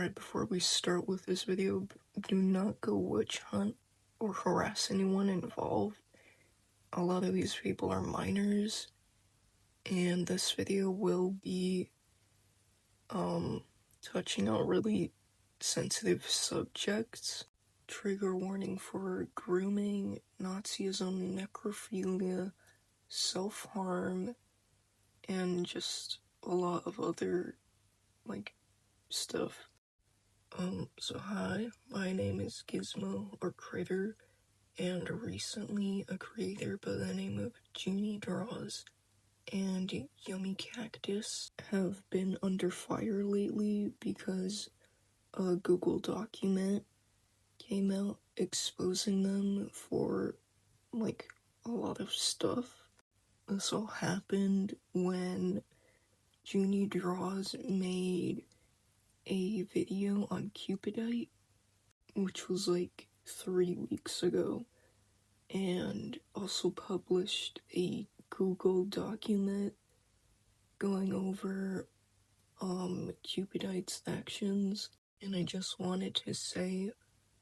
Alright, before we start with this video, do not go witch hunt or harass anyone involved. A lot of these people are minors, and this video will be touching on really sensitive subjects. Trigger warning for grooming, Nazism, necrophilia, self-harm, and just a lot of other, stuff. So hi, my name is Gizmo, or Critter, and recently a creator by the name of junidrawz and yummicactus have been under fire lately because a Google document came out exposing them for, a lot of stuff. This all happened when junidrawz made a video on Cupidite, which was 3 weeks ago, and also published a Google document going over Cupidite's actions. And I just wanted to say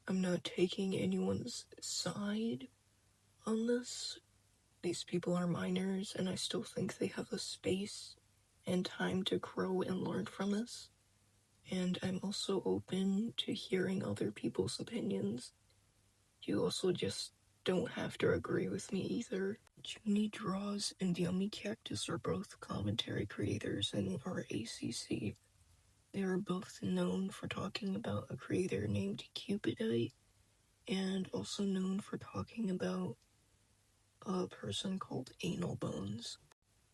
I'm not taking anyone's side on this. These people are minors, and I still think they have the space and time to grow and learn from this. And I'm also open to hearing other people's opinions. You also just don't have to agree with me either. junidrawz and yummicactus are both commentary creators in our ACC. They are both known for talking about a creator named Cupidite, and also known for talking about a person called Anal Bones.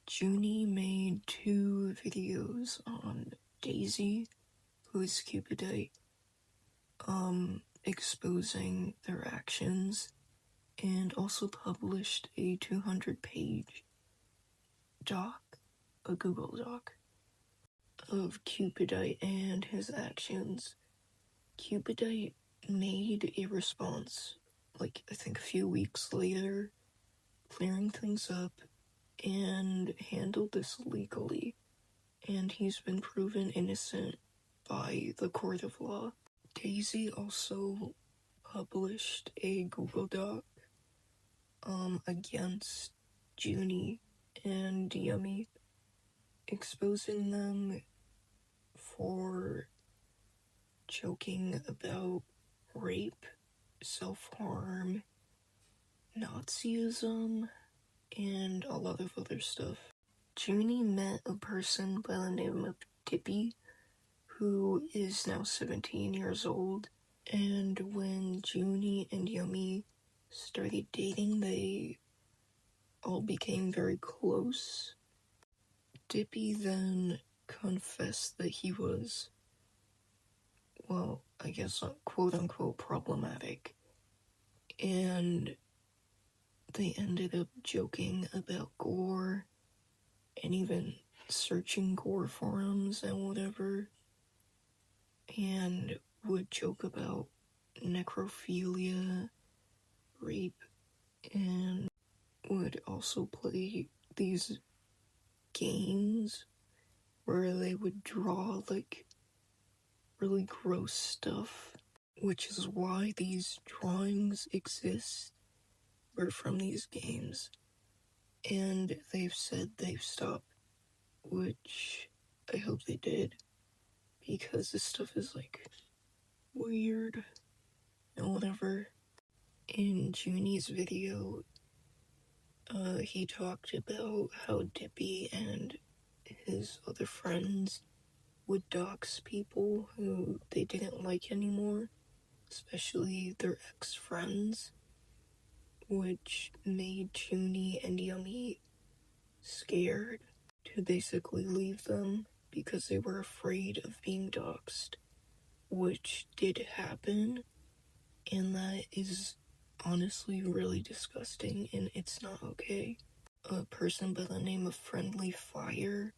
Junie made 2 videos on Daisy, who is Cupidite, exposing their actions, and also published a 200-page doc, a Google doc, of Cupidite and his actions. Cupidite made a response, I think a few weeks later, clearing things up, and handled this legally, and he's been proven innocent by the court of law. Daisy also published a Google Doc against Junie and Yummy, exposing them for joking about rape, self-harm, Nazism, and a lot of other stuff. Junie met a person by the name of Dippy, who is now 17 years old, and when Junie and Yummy started dating, they all became very close. Dippy then confessed that he was, I guess quote-unquote problematic, and they ended up joking about gore, and even searching gore forums and whatever, and would joke about necrophilia, rape, and would also play these games where they would draw really gross stuff, which is why these drawings exist, were from these games. And they've said they've stopped, which I hope they did, because this stuff is weird and whatever. In Junie's video, he talked about how Dippy and his other friends would dox people who they didn't like anymore, especially their ex-friends, which made Junie and Yummy scared to basically leave them because they were afraid of being doxed, which did happen, and that is honestly really disgusting, and it's not okay. A person by the name of Friendly Fire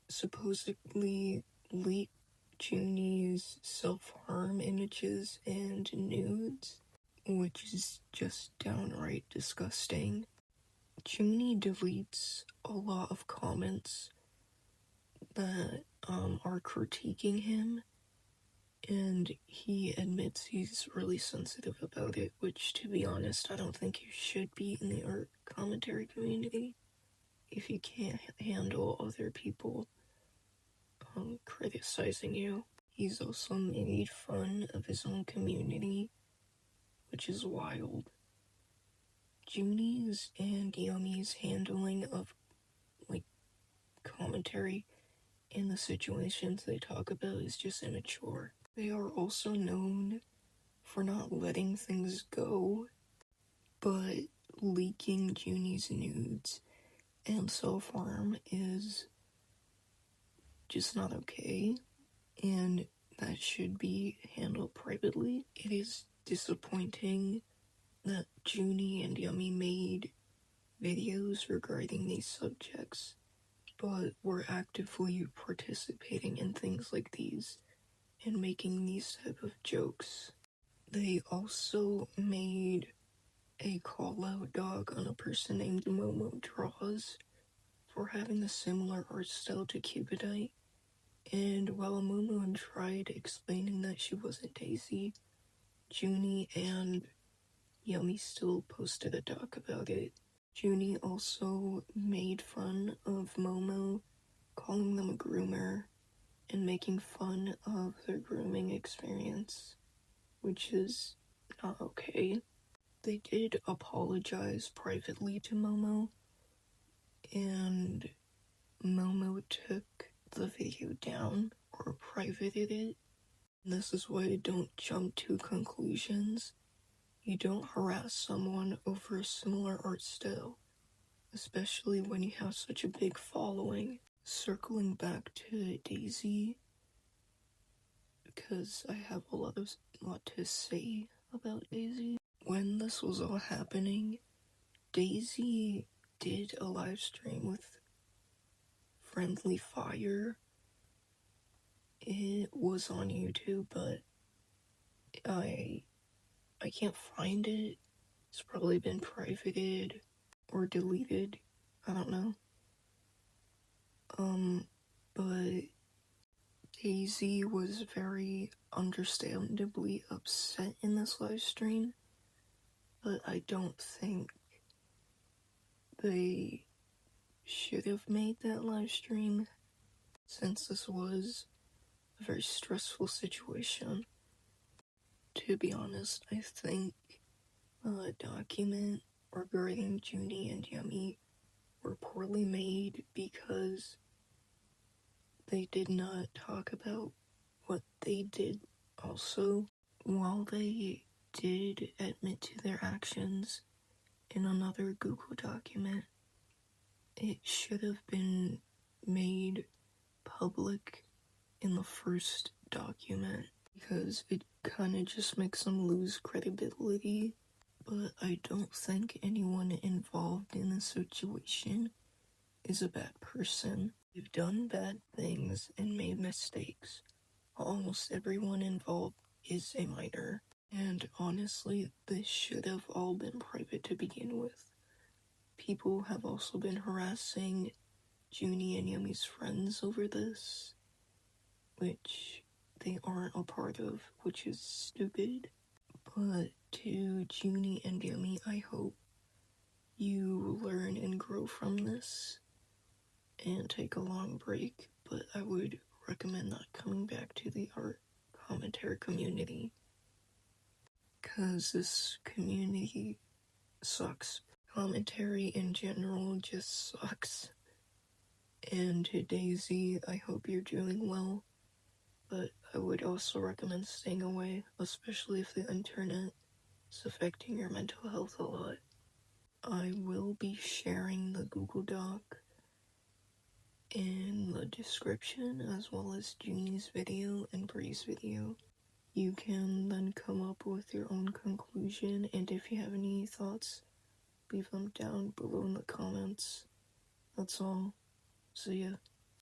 supposedly leaked Junie's self-harm images and nudes, which is just downright disgusting. Junie deletes a lot of comments that are critiquing him, and he admits he's really sensitive about it, which, to be honest, I don't think you should be in the art commentary community if you can't handle other people criticizing you. He's also made fun of his own community, which is wild. Junie's and Yummy's handling of, commentary in the situations they talk about is just immature. They are also known for not letting things go, but leaking Junie's nudes and self-harm is just not okay, and that should be handled privately. It is disappointing that Junie and Yummy made videos regarding these subjects, but were actively participating in things like these and making these type of jokes. They also made a call-out dog on a person named junidrawz for having a similar art style to Cupidite, and while Momo tried explaining that she wasn't Daisy, Junie and Yummy still posted a doc about it. Junie also made fun of Momo, calling them a groomer, and making fun of their grooming experience, which is not okay. They did apologize privately to Momo, and Momo took the video down or privated it. This is why I don't jump to conclusions. You don't harass someone over a similar art style, especially when you have such a big following. Circling back to Daisy, because I have a lot to say about Daisy. When this was all happening, Daisy did a live stream with Friendly Fire. It was on YouTube, but I can't find it. It's probably been privated or deleted. I don't know. But Daisy was very understandably upset in this live stream, but I don't think they should have made that live stream, since this was a very stressful situation. To be honest, I think the document regarding Junie and Yummy were poorly made because they did not talk about what they did also. While they did admit to their actions in another Google document, it should have been made public in the first document, because it kind of just makes them lose credibility. But I don't think anyone involved in this situation is a bad person. They've done bad things and made mistakes. Almost everyone involved is a minor, and honestly, this should have all been private to begin with. People have also been harassing Junie and Yummy's friends over this, which they aren't a part of, which is stupid. But to Junie and Yummy, I hope you learn and grow from this and take a long break, but I would recommend not coming back to the art commentary community, because this community sucks. Commentary in general just sucks. And to Daisy, I hope you're doing well, but I would also recommend staying away, especially if the internet is affecting your mental health a lot. I will be sharing the Google Doc in the description, as well as Junie's video and Bree's video. You can then come up with your own conclusion, and if you have any thoughts, leave them down below in the comments. That's all. See ya.